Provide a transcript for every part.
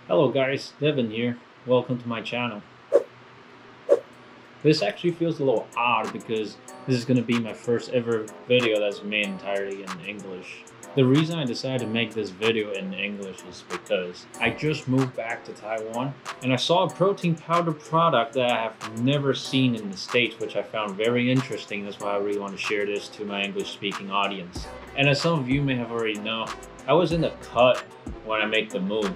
Hello guys, Devin here. Welcome to my channel. This actually feels a little odd because this is going to be my first ever video that's made entirely in English. The reason I decided to make this video in English is because I just moved back to Taiwan and I saw a protein powder product that I have never seen in the States, which I found very interesting. That's why I really want to share this to my English speaking audience. And as some of you may have already known, I was in the cut when I made the move.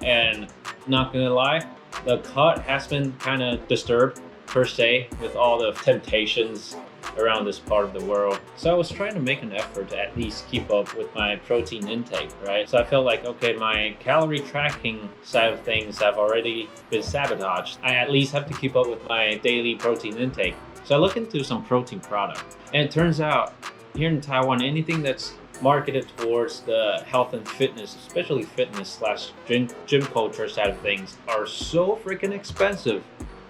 And not gonna lie, the cut has been kind of disturbed per se with all the temptations around this part of the world. So I was trying to make an effort to at least keep up with my protein intake, right? So I felt like, okay, my calorie tracking side of things have already been sabotaged. I at least have to keep up with my daily protein intake. So I looked into some protein product, and it turns out here in Taiwan, anything that's marketed towards the health and fitness, especially fitness slash gym culture side of things, are so freaking expensive.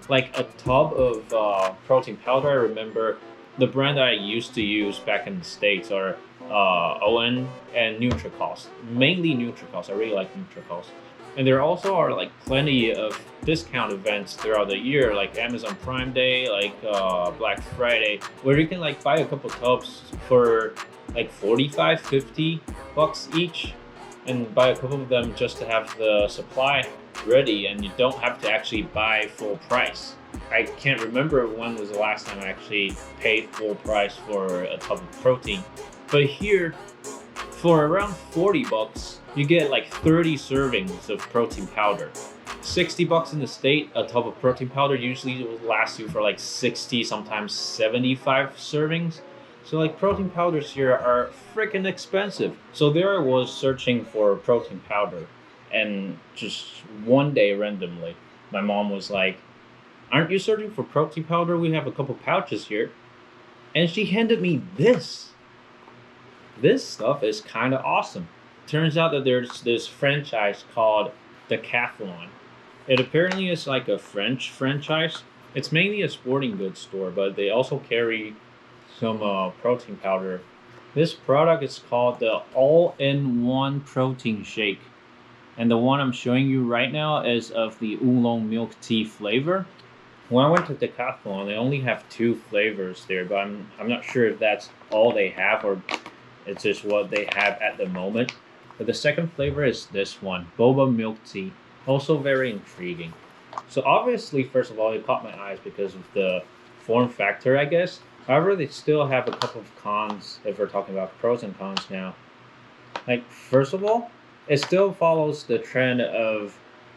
Like a tub of protein powder, I remember the brand that I used to use back in the States are ON and Nutricost. Mainly Nutricost. I really like Nutricost. And there also are like plenty of discount events throughout the year, like Amazon Prime Day, like Black Friday, where you can like buy a couple tubs for like 45, 50 bucks each and buy a couple of them just to have the supply ready, and you don't have to actually buy full price. I can't remember when was the last time I actually paid full price for a tub of protein, but here for around 40 bucks you get like 30 servings of protein powder. 60 bucks in the state, a tub of protein powder usually will last you for like 60, sometimes 75 servings. So like protein powders here are freaking expensive. So there I was searching for protein powder, and just one day randomly, my mom was like, "Aren't you searching for protein powder? We have a couple pouches here." And she handed me this. This stuff is kind of awesome. Turns out that there's this franchise called Decathlon. It apparently is like a French franchise. It's mainly a sporting goods store, but they also carry some protein powder. This product is called the all-in-one protein shake, and the one I'm showing you right now is of the oolong milk tea flavor. When I went to Decathlon, they only have 2 flavors there, but I'm not sure if that's all they have or it's just what they have at the moment. But the second flavor is this one, boba milk tea. Also very intriguing. So obviously, first of all, it caught my eyes because of the form factor, I guess. However, they still have a couple of cons if we're talking about pros and cons now. Like, first of all, it still follows the trend of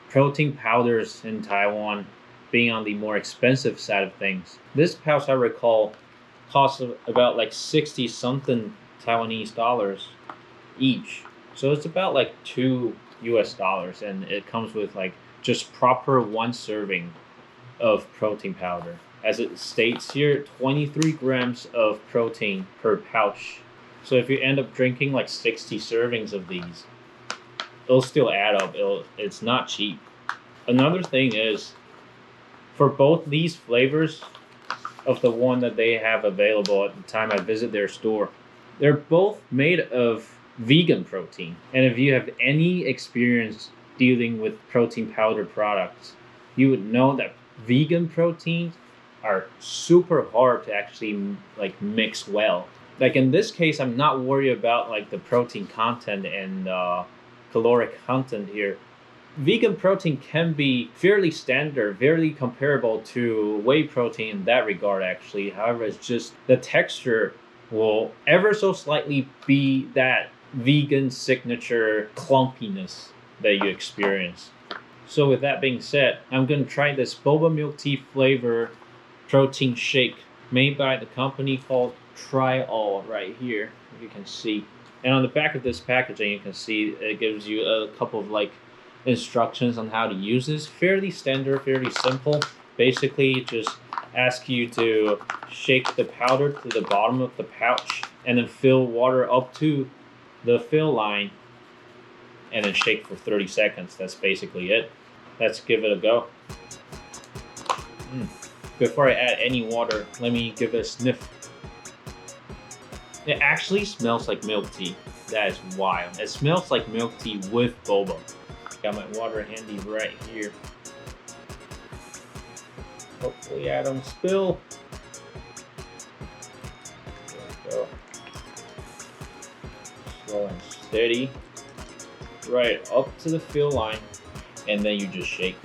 protein powders in Taiwan being on the more expensive side of things. This pouch, I recall, costs about like 60 something Taiwanese dollars each. So it's about like $2 US, and it comes with like just proper 1 serving of protein powder. As it states here, 23 grams of protein per pouch. So if you end up drinking like 60 servings of these, it'll still add up. It's not cheap. Another thing is, for both these flavors of the one that they have available at the time I visit their store, they're both made of vegan protein. And if you have any experience dealing with protein powder products, you would know that vegan proteins are super hard to actually like mix well. Like in this case, I'm not worried about like the protein content and caloric content here. Vegan protein can be fairly standard, very comparable to whey protein in that regard actually. However, it's just the texture will ever so slightly be that vegan signature clumpiness that you experience. So with that being said, I'm gonna try this boba milk tea flavor protein shake made by the company called Try All right here, if you can see. And on the back of this packaging, you can see it gives you a couple of like instructions on how to use this. Fairly standard, fairly simple. Basically, just ask you to shake the powder to the bottom of the pouch and then fill water up to the fill line and then shake for 30 seconds. That's basically it. Let's give it a go. Before I add any water, let me give it a sniff. It actually smells like milk tea. That is wild. It smells like milk tea with boba. Got my water handy right here. Hopefully I don't spill. There we go. Slow and steady. Right up to the fill line, and then you just shake.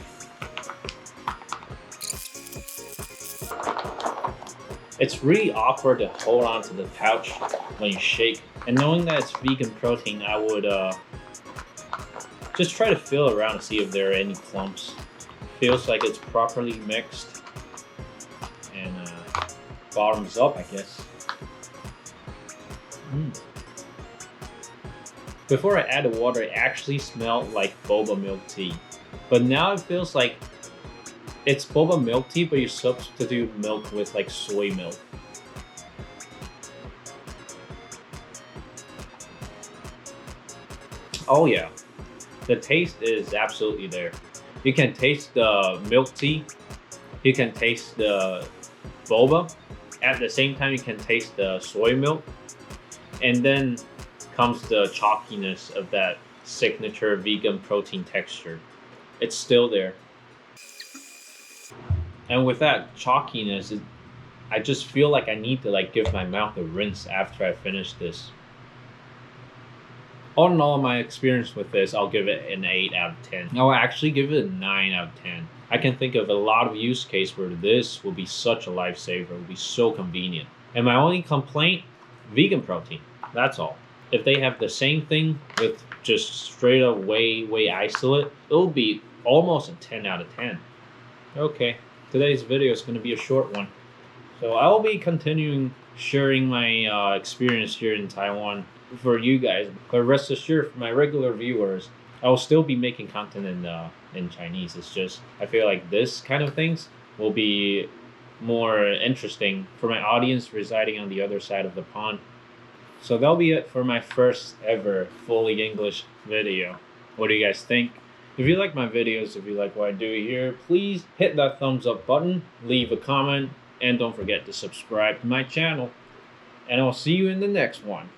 It's really awkward to hold on to the pouch when you shake. And knowing that it's vegan protein, I would just try to feel around to see if there are any clumps. Feels like it's properly mixed. And bottoms up, I guess. Before I added water, it actually smelled like boba milk tea. But now it feels like it's boba milk tea, but you substitute milk with like soy milk. Oh yeah, the taste is absolutely there. You can taste the milk tea, you can taste the boba. At the same time, you can taste the soy milk. And then comes the chalkiness of that signature vegan protein texture. It's still there. And with that chalkiness, I just feel like I need to like give my mouth a rinse after I finish this. All in all, my experience with this, I'll give it an 8 out of 10. I'll actually give it a 9 out of 10. I can think of a lot of use case where this will be such a lifesaver. It will be so convenient. And my only complaint, vegan protein. That's all. If they have the same thing with just straight up whey isolate, it'll be almost a 10 out of 10. Okay, today's video is going to be a short one. So I'll be continuing sharing my experience here in Taiwan for you guys. But rest assured, for my regular viewers, I will still be making content in Chinese. It's just, I feel like this kind of things will be more interesting for my audience residing on the other side of the pond. So that'll be it for my first ever fully English video. What do you guys think? If you like my videos, if you like what I do here, please hit that thumbs up button, leave a comment, and don't forget to subscribe to my channel. And I'll see you in the next one.